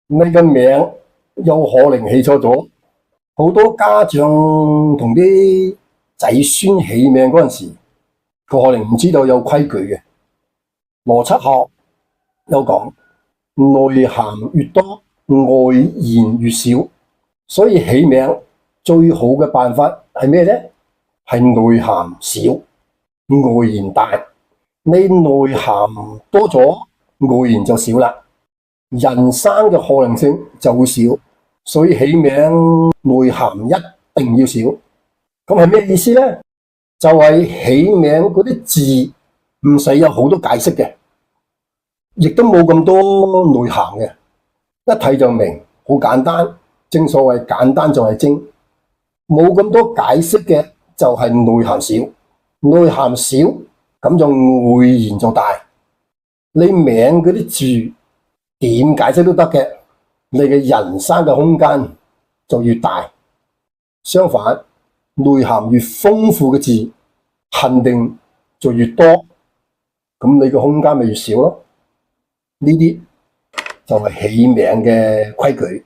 你嘅名有可能起錯咗。好多家長同啲仔孫起名嗰陣時，佢可能唔知道有規矩嘅。邏輯學有講，內涵越多，外延越少。所以起名最好嘅辦法係咩咧？係內涵少，外延大。你內涵多咗，外延就少啦，人生嘅可能性就會少。所以起名內涵一定要少。咁係咩意思咧？就係起名嗰啲字唔使有好多解釋嘅，亦都冇咁多內涵嘅，一睇就明，好簡單。正所謂簡單就係精，冇咁多解釋嘅就係內涵少。內涵少咁就外延就大。你名嗰啲字點解釋都得嘅，你嘅人生嘅空間就越大。相反，內涵越豐富嘅字，肯定就越多，咁你嘅空間咪越少咯。呢啲就係起名嘅規矩。